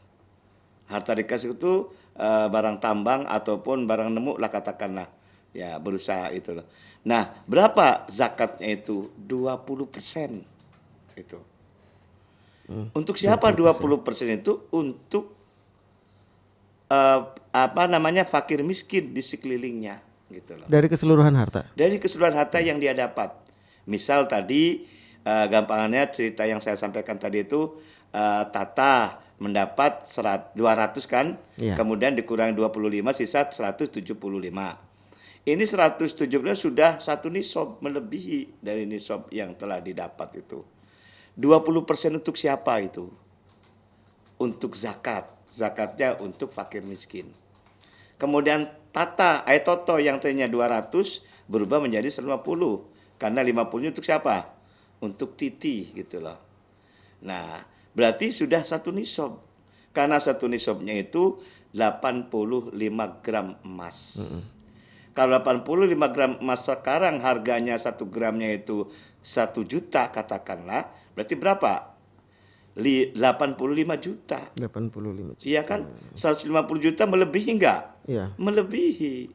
Speaker 3: Harta rikaz itu barang tambang ataupun barang nemu lah katakanlah, ya berusaha itu loh. Nah, berapa zakatnya itu? 20%. Itu. Untuk siapa 20% itu? Untuk fakir miskin di sekelilingnya gitu loh.
Speaker 2: Dari keseluruhan harta.
Speaker 3: Dari keseluruhan harta yang dia dapat. Misal tadi gampangannya cerita yang saya sampaikan tadi itu Tata mendapat 200 kan, kemudian dikurangi 25 sisa 175. Ini 175 sudah satu nisab, melebihi dari nisab yang telah didapat itu. 20% untuk siapa itu? Untuk zakat. Zakatnya untuk fakir miskin. Kemudian Tata, Toto yang tadinya 200 berubah menjadi 150. Karena 50-nya untuk siapa? Untuk Titi gitu loh. Nah, berarti sudah satu nisab. Karena satu nisabnya itu 85 gram emas. Kalau 85 gram emas sekarang harganya 1 gramnya itu 1 juta katakanlah, berarti berapa? 85 juta.
Speaker 2: 85 juta.
Speaker 3: Iya kan? 150 juta melebihi enggak?
Speaker 2: Iya.
Speaker 3: Melebihi.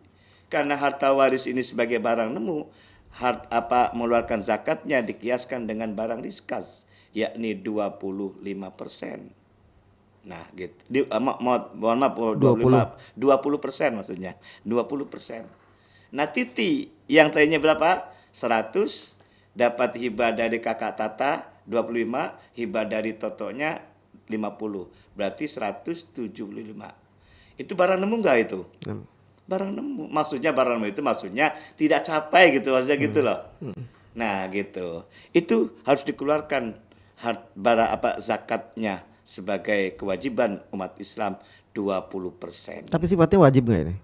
Speaker 3: Karena harta waris ini sebagai barang nemu, mengeluarkan zakatnya dikiaskan dengan barang riskas, yakni 25%. Nah, gitu. Mohon maaf, 20% maksudnya. 20%. Nah, Titi yang tadinya berapa? 100, dapat hibah dari kakak Tata 25, hibah dari Totonya 50. Berarti 175. Itu barang nemu enggak itu? Barang nemu. Maksudnya barang nemu itu maksudnya tidak capai gitu, maksudnya gitu loh. Nah, gitu. Itu harus dikeluarkan zakatnya sebagai kewajiban umat Islam 20%.
Speaker 2: Tapi sifatnya wajib nggak ini?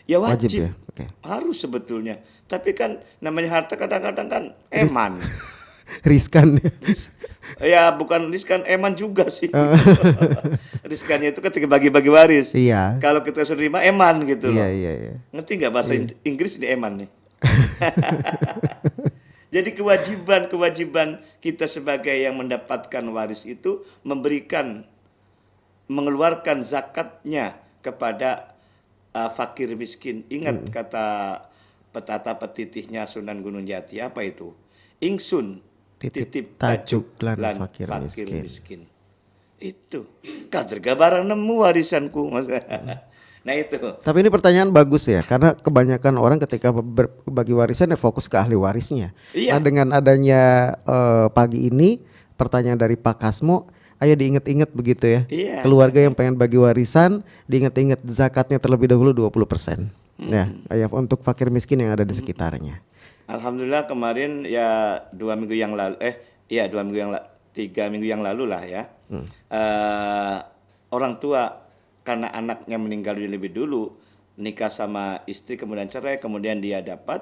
Speaker 3: Ya wajib
Speaker 2: ya? Okay.
Speaker 3: Harus sebetulnya. Tapi kan namanya harta kadang-kadang kan eman.
Speaker 2: Riskan.
Speaker 3: Ya bukan riskan, eman juga sih. Riskannya itu ketika bagi-bagi waris.
Speaker 2: Iya.
Speaker 3: Kalau kita sudah terima eman gitu loh.
Speaker 2: Iya.
Speaker 3: Ngerti nggak bahasa Inggris ini eman nih? Jadi kewajiban kita sebagai yang mendapatkan waris itu mengeluarkan zakatnya kepada fakir miskin. Ingat kata petata petitihnya Sunan Gunung Jati, apa itu? ingsun
Speaker 2: Titip tajuk lan fakir miskin.
Speaker 3: miskin. Itu kadrega barang nemu warisanku Mas. Nah itu.
Speaker 2: Tapi ini pertanyaan bagus ya, karena kebanyakan orang ketika berbagi warisan ya fokus ke ahli warisnya.
Speaker 3: Iya.
Speaker 2: Nah dengan adanya pagi ini pertanyaan dari Pak Kasmo, ayo diinget-inget begitu ya.
Speaker 3: Iya.
Speaker 2: Keluarga yang pengen bagi warisan, diinget-inget zakatnya terlebih dahulu 20%. Ya, untuk fakir miskin yang ada di sekitarnya.
Speaker 3: Alhamdulillah kemarin ya 2 minggu yang lalu 3 minggu yang lalu lah ya. Orang tua karena anaknya meninggal lebih dulu, nikah sama istri kemudian cerai, kemudian dia dapat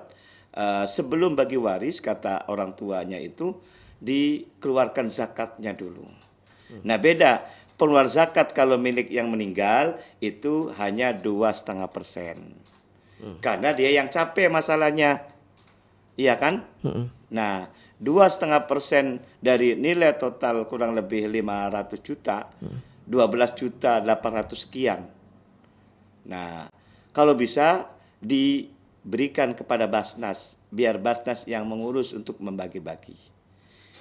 Speaker 3: sebelum bagi waris kata orang tuanya itu dikeluarkan zakatnya dulu. Nah beda, pengeluar zakat kalau milik yang meninggal itu hanya 2,5%. Karena dia yang capek masalahnya. Iya kan? Nah, 2,5% dari nilai total kurang lebih 500 juta, 12.800.000 sekian. Nah, kalau bisa diberikan kepada Basnas, biar Basnas yang mengurus untuk membagi-bagi.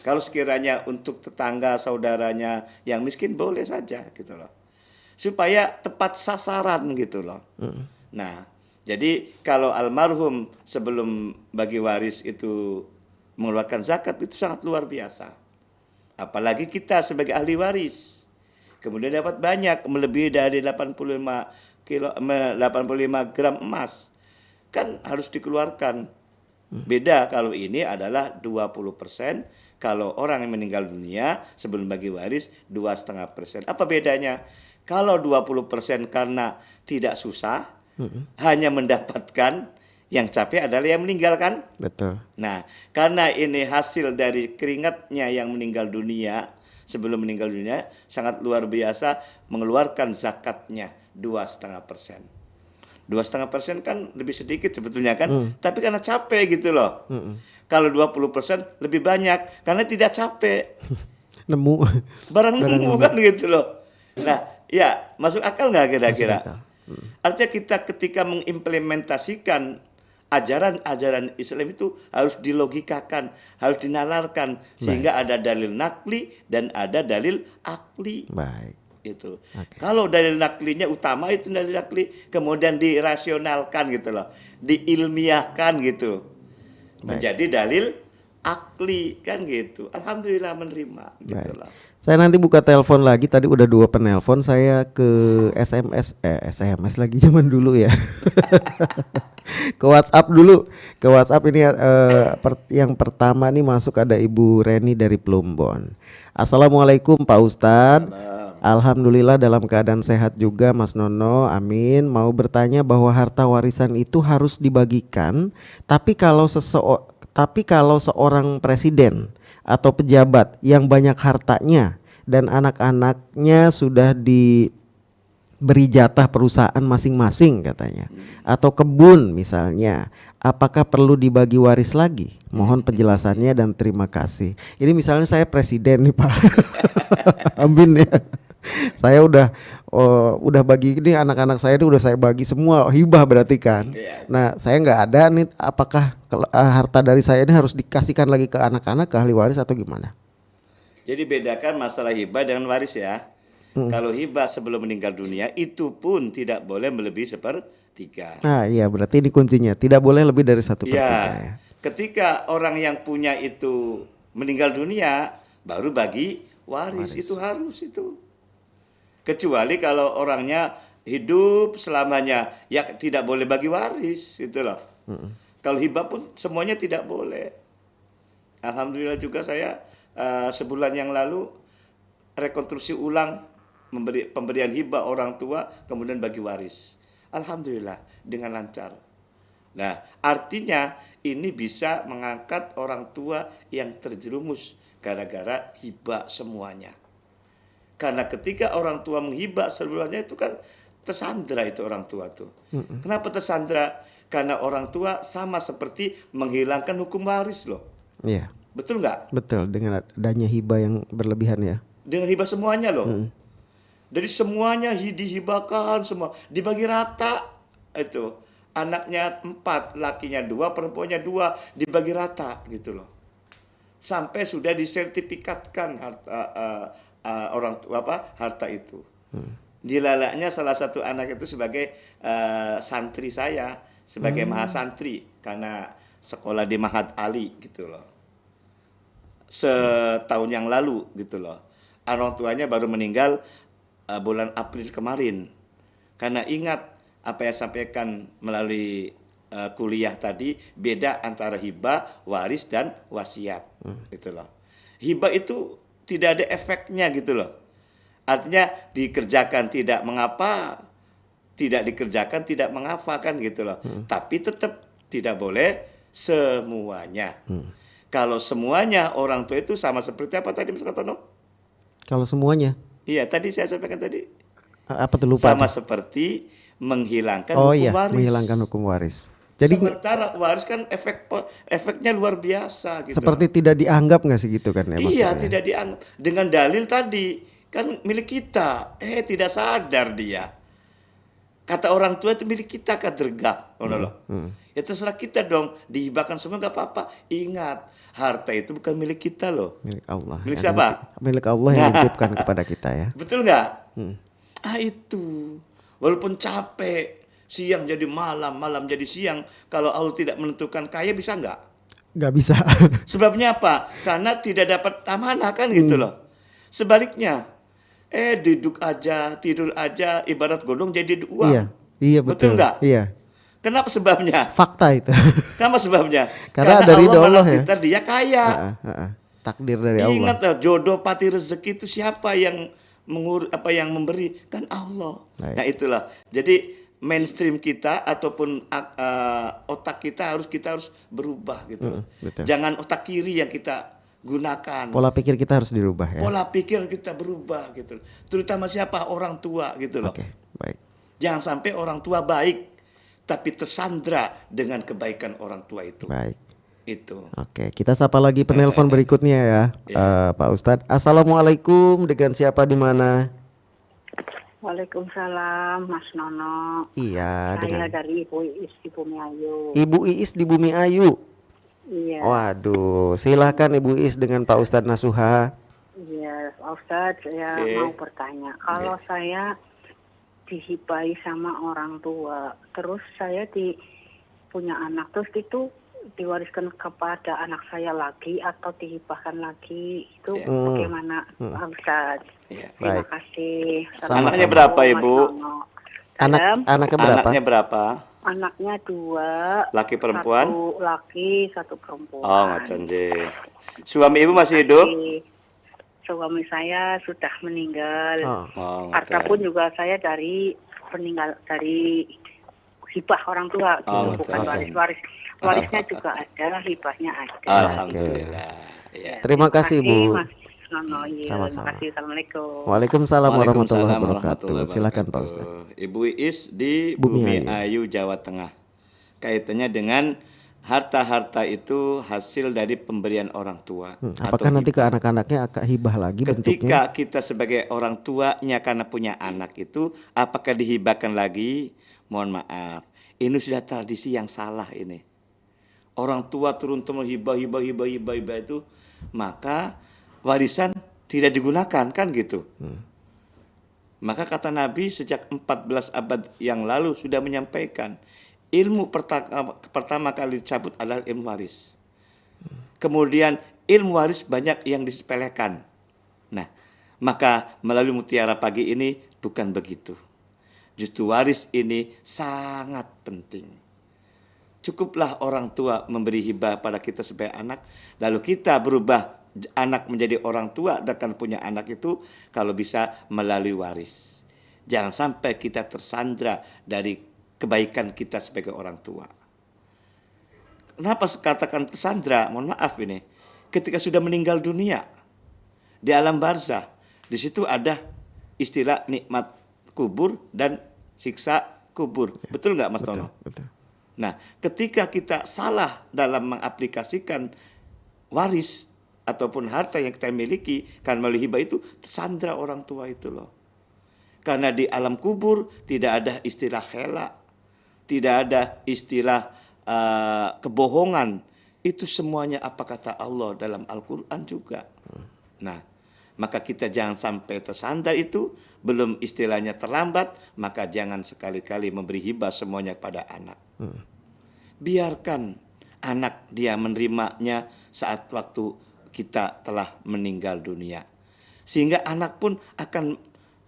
Speaker 3: Kalau sekiranya untuk tetangga saudaranya yang miskin boleh saja gitu loh. Supaya tepat sasaran gitu loh. Nah, jadi kalau almarhum sebelum bagi waris itu mengeluarkan zakat itu sangat luar biasa. Apalagi kita sebagai ahli waris. Kemudian dapat banyak melebihi dari 85 gram emas. Kan harus dikeluarkan. Beda kalau ini adalah 20%. Kalau orang yang meninggal dunia sebelum bagi waris 2,5%. Apa bedanya? Kalau 20% karena tidak susah, hanya mendapatkan, yang capek adalah yang meninggalkan.
Speaker 2: Betul.
Speaker 3: Nah, karena ini hasil dari keringatnya yang meninggal dunia, sebelum meninggal dunia, sangat luar biasa mengeluarkan zakatnya 2,5%. 2,5% kan lebih sedikit sebetulnya kan, tapi karena capek gitu loh. Kalau 20% lebih banyak karena tidak capek.
Speaker 2: Nemu.
Speaker 3: Barang nemu kan gitu loh. Nah, ya masuk akal nggak kira-kira?
Speaker 2: Masuk akal.
Speaker 3: Artinya kita ketika mengimplementasikan ajaran-ajaran Islam itu harus dilogikakan, harus dinalarkan sehingga ada dalil nakli dan ada dalil akli.
Speaker 2: Baik.
Speaker 3: Itu.
Speaker 2: Oke.
Speaker 3: Kalau dalil naklinya utama itu dalil nakli, kemudian dirasionalkan gitu loh, diilmiahkan gitu. Menjadi dalil akli kan gitu. Alhamdulillah menerima gitu loh.
Speaker 2: Saya nanti buka telepon lagi. Tadi udah 2 penelpon. Saya ke SMS lagi zaman dulu ya. Ke WhatsApp dulu. Ke WhatsApp ini yang pertama nih masuk ada Ibu Reni dari Plumbon. Assalamualaikum Pak Ustadz. Alhamdulillah dalam keadaan sehat juga Mas Nono. Amin. Mau bertanya bahwa harta warisan itu harus dibagikan. Tapi kalau seorang presiden atau pejabat yang banyak hartanya dan anak-anaknya sudah diberi jatah perusahaan masing-masing katanya, atau kebun misalnya, apakah perlu dibagi waris lagi? Mohon penjelasannya dan terima kasih. Ini misalnya saya presiden nih Pak. Amin ya. Saya udah bagi ini anak-anak saya ini udah saya bagi semua hibah berarti kan. Nah saya nggak ada nih, apakah harta dari saya ini harus dikasihkan lagi ke anak-anak, ke ahli waris atau gimana?
Speaker 3: Jadi bedakan masalah hibah dengan waris ya. Kalau hibah sebelum meninggal dunia itu pun tidak boleh melebihi 1/3.
Speaker 2: Nah iya berarti ini kuncinya, tidak boleh lebih dari 1/3 ya.
Speaker 3: Ketika orang yang punya itu meninggal dunia baru bagi waris. Itu harus itu. Kecuali kalau orangnya hidup selamanya, ya tidak boleh bagi waris gitu loh. Kalau hibah pun semuanya tidak boleh. Alhamdulillah juga saya sebulan yang lalu rekonstruksi ulang pemberian hibah orang tua kemudian bagi waris. Alhamdulillah dengan lancar. Nah, artinya ini bisa mengangkat orang tua yang terjerumus gara-gara hibah semuanya. Karena ketika orang tua menghibah seluruhnya itu kan tersandra itu orang tua tuh. Kenapa tersandra? Karena orang tua sama seperti menghilangkan hukum waris loh.
Speaker 2: Iya.
Speaker 3: Betul nggak?
Speaker 2: Betul, dengan adanya hibah yang berlebihan ya.
Speaker 3: Dengan hibah semuanya loh. Dari semuanya dihibahkan semua, dibagi rata itu. Anaknya 4, lakinya 2, perempuannya 2, dibagi rata gitu loh. sampai sudah disertifikatkan orang tua harta itu. Dilalaknya salah satu anak itu sebagai santri saya, sebagai mahasantri karena sekolah di Mahat Ali gitu loh. Setahun yang lalu gitu loh. Orang tuanya baru meninggal bulan April kemarin. Karena ingat apa yang sampaikan melalui kuliah tadi, beda antara hibah, waris dan wasiat gitu loh. Hibah itu tidak ada efeknya gitu loh. Artinya dikerjakan tidak mengapa, tidak dikerjakan tidak mengapa kan gitu loh. Tapi tetap tidak boleh semuanya. Kalau semuanya orang tua itu sama seperti apa tadi Mas Kartono?
Speaker 2: Kalau semuanya?
Speaker 3: Iya, tadi saya sampaikan tadi.
Speaker 2: Apa tuh lupa?
Speaker 3: Sama seperti menghilangkan
Speaker 2: hukum
Speaker 3: waris.
Speaker 2: Menghilangkan hukum waris. Jadi
Speaker 3: sementara waris kan efeknya luar biasa gitu.
Speaker 2: Seperti tidak dianggap nggak sih gitu kan ya?
Speaker 3: Iya, tidak dianggap. Dengan dalil tadi kan milik kita, tidak sadar dia. Kata orang tua itu milik kita kadergah, ya terserah kita dong, dihibahkan semua nggak apa-apa. Ingat, harta itu bukan milik kita loh.
Speaker 2: Milik Allah.
Speaker 3: Milik siapa?
Speaker 2: Milik Allah yang dititipkan kepada kita ya.
Speaker 3: Betul nggak? Itu, walaupun capek, siang jadi malam, malam jadi siang, kalau Allah tidak menentukan kaya bisa nggak?
Speaker 2: Nggak bisa.
Speaker 3: Sebabnya apa? Karena tidak dapat amanah kan gitu loh. Sebaliknya, duduk aja, tidur aja, ibarat godong jadi uang.
Speaker 2: Iya betul.
Speaker 3: Betul nggak?
Speaker 2: Iya.
Speaker 3: Kenapa sebabnya?
Speaker 2: Fakta itu.
Speaker 3: Kenapa sebabnya?
Speaker 2: Karena dari Allah ya.
Speaker 3: Dia kaya.
Speaker 2: Takdir dari Allah.
Speaker 3: Ingat jodoh pati rezeki itu siapa yang yang memberi? Kan Allah. Baik. Nah itulah. Jadi mainstream kita ataupun otak kita harus berubah gitu. Jangan otak kiri yang kita gunakan.
Speaker 2: Pola pikir kita harus dirubah ya.
Speaker 3: Pola pikir kita berubah gitu. Terutama siapa? Orang tua gitu loh.
Speaker 2: Oke, baik.
Speaker 3: Jangan sampai orang tua baik tapi tersandra dengan kebaikan orang tua itu.
Speaker 2: Baik.
Speaker 3: Itu.
Speaker 2: Oke, kita sapa lagi penelpon berikutnya ya, Pak Ustadz. Assalamualaikum, dengan siapa di mana?
Speaker 6: Waalaikumsalam, Mas Nono.
Speaker 2: Iya,
Speaker 6: saya dari Ibu Iis di Bumi Ayu.
Speaker 2: Ibu Iis di Bumi Ayu.
Speaker 6: Iya.
Speaker 2: Waduh, silakan Ibu Is dengan Pak Ustadz Nasuha.
Speaker 6: Iya, Pak Ustadz, saya mau bertanya. Kalau saya dihibahi sama orang tua, terus saya punya anak, terus itu diwariskan kepada anak saya lagi atau dihibahkan lagi, itu bagaimana Pak Ustadz? Terima kasih.
Speaker 3: Anaknya berapa Ibu?
Speaker 2: Anaknya berapa?
Speaker 3: Anaknya berapa?
Speaker 6: Anaknya 2.
Speaker 3: Laki perempuan?
Speaker 6: 1 laki, 1 perempuan.
Speaker 3: Oh, macam deh. Suami Ibu masih hidup?
Speaker 6: Suami saya sudah meninggal. Harta pun juga saya dari hibah orang tua, gitu, bukan waris. Warisnya juga ada, hibahnya ada.
Speaker 3: Alhamdulillah.
Speaker 2: Ya. Terima kasih Bu.
Speaker 6: Sama-sama. Terima kasih. Assalamualaikum.
Speaker 2: Waalaikumsalam warahmatullahi wabarakatuh. Silakan Pak Ustaz.
Speaker 3: Ibu Is di Bumi Ayu, Jawa Tengah. Kaitannya dengan harta-harta itu hasil dari pemberian orang tua.
Speaker 2: Apakah nanti ke anak-anaknya akan hibah lagi
Speaker 3: ketika
Speaker 2: bentuknya?
Speaker 3: Kita sebagai orang tuanya karena punya anak itu, apakah dihibahkan lagi? Mohon maaf, ini sudah tradisi yang salah ini. Orang tua turun-temurun hibah itu, maka warisan tidak digunakan kan gitu. Maka kata Nabi sejak 14 abad yang lalu sudah menyampaikan, ilmu pertama kali dicabut adalah ilmu waris. Kemudian ilmu waris banyak yang disepelekan. Nah, maka melalui Mutiara Pagi ini bukan begitu. Justru waris ini sangat penting. Cukuplah orang tua memberi hibah pada kita sebagai anak, lalu kita berubah anak menjadi orang tua dan akan punya anak itu kalau bisa melalui waris. Jangan sampai kita tersandra dari kebaikan kita sebagai orang tua. Kenapa katakan tersandra? Mohon maaf ini. Ketika sudah meninggal dunia di alam barzah, di situ ada istilah nikmat kubur dan siksa kubur. Betul nggak Mas Tono?
Speaker 2: Betul.
Speaker 3: Nah, ketika kita salah dalam mengaplikasikan waris ataupun harta yang kita miliki karena melalui hibah itu, tersandra orang tua itu loh. Karena di alam kubur tidak ada istilah khela, tidak ada istilah kebohongan. Itu semuanya apa kata Allah dalam Al-Quran juga. Nah, maka kita jangan sampai tersandar itu, belum istilahnya terlambat, maka jangan sekali-kali memberi hibah semuanya pada anak. Biarkan anak dia menerimanya saat waktu kita telah meninggal dunia. Sehingga anak pun akan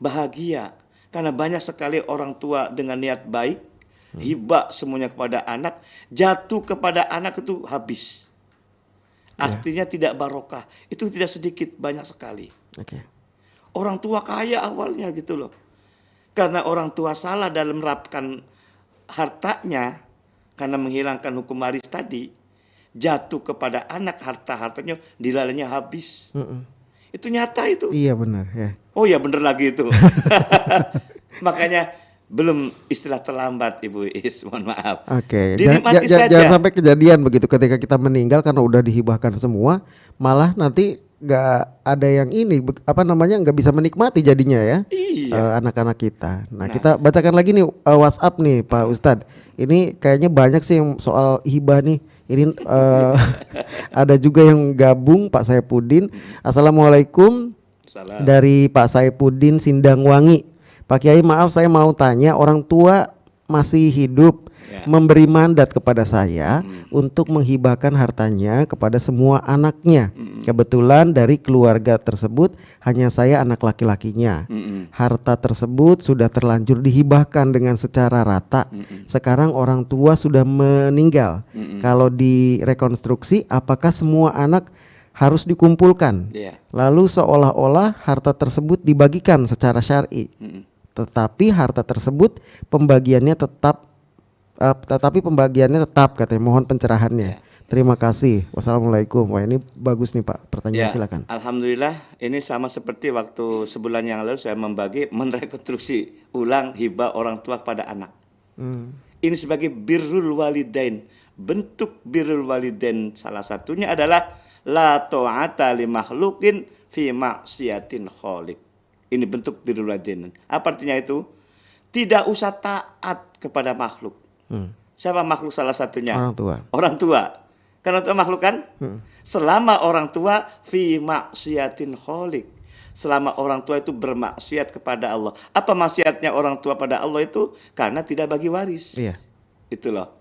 Speaker 3: bahagia. Karena banyak sekali orang tua dengan niat baik, hibah semuanya kepada anak, jatuh kepada anak itu habis. Artinya tidak barokah. Itu tidak sedikit, banyak sekali. Orang tua kaya awalnya gitu loh. Karena orang tua salah dalam menerapkan hartanya, karena menghilangkan hukum waris tadi, jatuh kepada anak, harta-hartanya dilalanya habis. Itu nyata itu.
Speaker 2: Iya benar ya.
Speaker 3: Oh ya benar lagi itu. Makanya belum istilah terlambat Ibu Is, mohon maaf.
Speaker 2: Oke.
Speaker 3: Dinikmati saja.
Speaker 2: Jangan sampai kejadian begitu ketika kita meninggal karena udah dihibahkan semua, malah nanti nggak ada yang ini nggak bisa menikmati jadinya ya.
Speaker 3: Iya.
Speaker 2: Anak-anak kita. Nah, kita bacakan lagi nih WhatsApp nih Pak Ustadz. Ini kayaknya banyak sih yang soal hibah nih. Ini ada juga yang gabung Pak Saipudin. Assalamualaikum.
Speaker 3: Salam.
Speaker 2: Dari Pak Saipudin Sindangwangi. Pak Kiai, maaf saya mau tanya, orang tua masih hidup memberi mandat kepada saya untuk menghibahkan hartanya kepada semua anaknya. Kebetulan dari keluarga tersebut hanya saya anak laki-lakinya. Harta tersebut sudah terlanjur dihibahkan dengan secara rata. Sekarang orang tua sudah meninggal. Kalau direkonstruksi, apakah semua anak harus dikumpulkan? Lalu seolah-olah harta tersebut dibagikan secara syar'i. Tetapi harta tersebut pembagiannya tetap katanya, mohon pencerahannya. Terima kasih. Wassalamualaikum. Wah, ini bagus nih Pak, pertanyaan silakan.
Speaker 3: Alhamdulillah, ini sama seperti waktu sebulan yang lalu saya merekonstruksi ulang hibah orang tua kepada anak. Ini sebagai birrul walidain. Bentuk birrul walidain salah satunya adalah la ta'ata li makhluqin fi maksiatin khaliq. Ini bentuk birrul walidain. Apa artinya itu? Tidak usah taat kepada makhluk. Siapa makhluk salah satunya?
Speaker 2: Orang tua.
Speaker 3: Orang tua. Karena itu makhluk kan? Selama orang tua fi maksiatin khaliq. Selama orang tua itu bermaksiat kepada Allah. Apa maksiatnya orang tua pada Allah itu? Karena tidak bagi waris.
Speaker 2: Iya.
Speaker 3: Itu loh.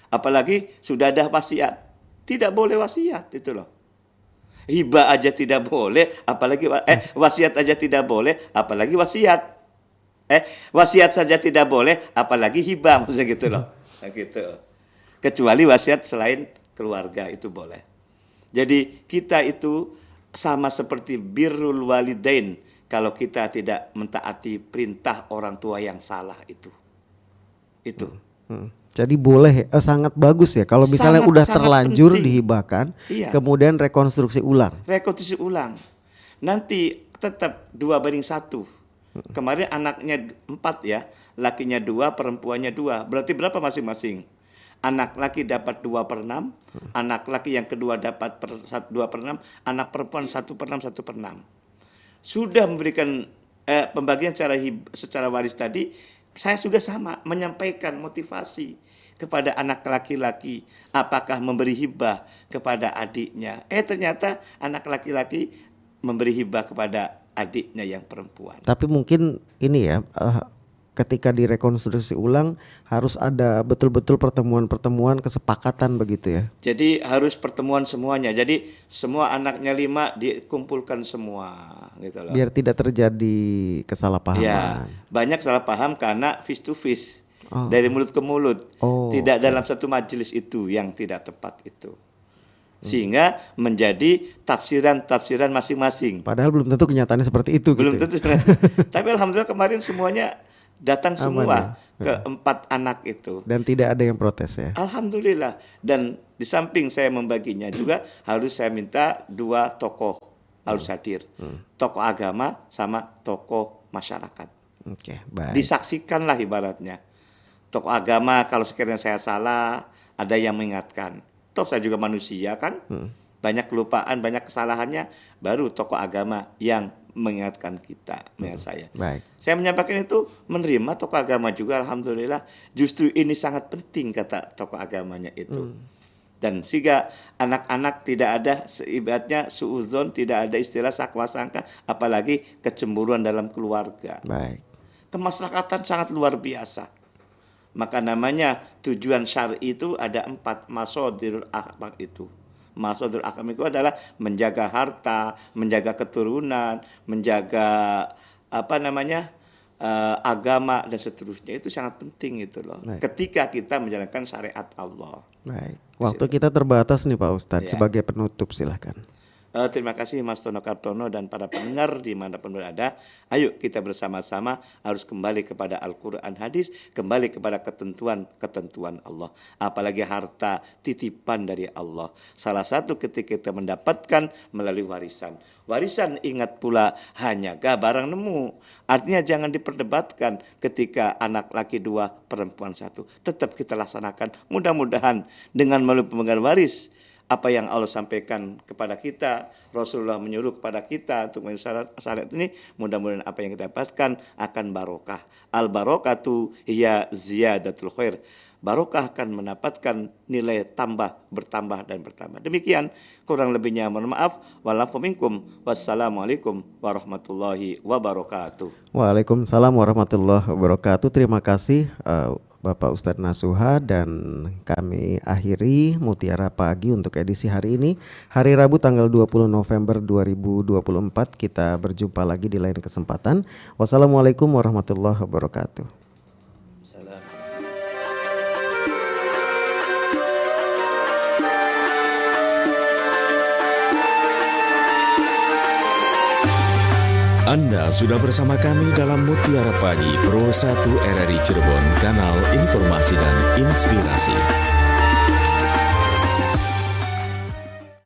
Speaker 3: Apalagi sudah ada wasiat. Tidak boleh wasiat, itu loh. Hibah aja tidak boleh, apalagi wasiat aja tidak boleh, apalagi wasiat. Wasiat saja tidak boleh, apalagi hibah, maksudnya gitu loh. Nah, gitu. Kecuali wasiat selain keluarga itu boleh. Jadi kita itu sama seperti birrul walidain kalau kita tidak mentaati perintah orang tua yang salah itu. Itu.
Speaker 2: Jadi boleh, sangat bagus ya kalau misalnya udah terlanjur
Speaker 3: penting.
Speaker 2: Dihibahkan, kemudian rekonstruksi ulang.
Speaker 3: Rekonstruksi ulang. Nanti tetap 2:1. Kemarin anaknya 4 ya, lakinya 2, perempuannya 2. Berarti berapa masing-masing? Anak laki dapat 2/6, anak laki yang kedua dapat 2/6, anak perempuan 1/6, 1/6. Sudah memberikan pembagian secara waris tadi, saya juga sama menyampaikan motivasi kepada anak laki-laki, apakah memberi hibah kepada adiknya. Ternyata anak laki-laki memberi hibah kepada adiknya yang perempuan.
Speaker 2: Tapi mungkin ini ya, ketika direkonstruksi ulang harus ada betul-betul pertemuan-pertemuan kesepakatan begitu ya.
Speaker 3: Jadi harus pertemuan semuanya. Jadi semua anaknya 5 dikumpulkan semua gitu loh.
Speaker 2: Biar tidak terjadi kesalahpahaman.
Speaker 3: Ya, banyak salah paham karena face to face. Dari mulut ke mulut. Tidak dalam satu majelis itu yang tidak tepat itu. Sehingga menjadi tafsiran-tafsiran masing-masing.
Speaker 2: Padahal belum tentu kenyataannya seperti itu.
Speaker 3: Belum
Speaker 2: gitu.
Speaker 3: tentu. Tapi alhamdulillah kemarin semuanya datang semua ke 4 anak itu.
Speaker 2: Dan tidak ada yang protes ya.
Speaker 3: Alhamdulillah. Dan di samping saya membaginya juga harus saya minta 2 tokoh harus hadir. Tokoh agama sama tokoh masyarakat.
Speaker 2: Oke, baik.
Speaker 3: Disaksikanlah ibaratnya. Tokoh agama kalau sekiranya saya salah, ada yang mengingatkan. Toh saya juga manusia kan, banyak kelupaan, banyak kesalahannya. Baru tokoh agama yang mengingatkan kita, saya.
Speaker 2: Baik.
Speaker 3: Saya menyampaikan itu menerima tokoh agama juga, alhamdulillah. Justru ini sangat penting kata tokoh agamanya itu. Dan sehingga anak-anak tidak ada seibatnya suudzon, tidak ada istilah sakwa sangka, apalagi kecemburuan dalam keluarga.
Speaker 2: Baik.
Speaker 3: Kemaslahatan sangat luar biasa. Maka namanya tujuan syar'i itu ada 4 mashadirul ahkam itu. Mashadirul ahkam itu adalah menjaga harta, menjaga keturunan, menjaga agama dan seterusnya. Itu sangat penting itu loh.
Speaker 2: Baik.
Speaker 3: Ketika kita menjalankan syariat Allah.
Speaker 2: Baik. Waktu kita terbatas nih Pak Ustadz. Sebagai penutup silahkan.
Speaker 3: Terima kasih Mas Tono Kartono dan para pendengar dimanapun berada. Ayo kita bersama-sama harus kembali kepada Al-Quran hadis, kembali kepada ketentuan Allah. Apalagi harta titipan dari Allah. Salah satu ketika kita mendapatkan melalui warisan. Warisan ingat pula hanya barang nemu. Artinya jangan diperdebatkan ketika anak laki 2, perempuan 1. Tetap kita laksanakan. Mudah-mudahan dengan melalui pemegang waris, apa yang Allah sampaikan kepada kita, Rasulullah menyuruh kepada kita untuk syariat ini, mudah-mudahan apa yang kita dapatkan akan barokah. Al barokatu hiya ziyadatul khair. Barokah akan mendapatkan nilai bertambah dan bertambah. Demikian, kurang lebihnya mohon maaf. Walafu minkum. Wassalamualaikum warahmatullahi wabarakatuh.
Speaker 2: Waalaikumsalam warahmatullahi wabarakatuh. Terima kasih Bapak Ustadz Nasuha, dan kami akhiri Mutiara Pagi untuk edisi hari ini, hari Rabu tanggal 20 November 2024. Kita berjumpa lagi di lain kesempatan. Wassalamualaikum warahmatullahi wabarakatuh.
Speaker 1: Anda sudah bersama kami dalam Mutiara Pagi Pro 1 RRI Cirebon, kanal informasi dan inspirasi.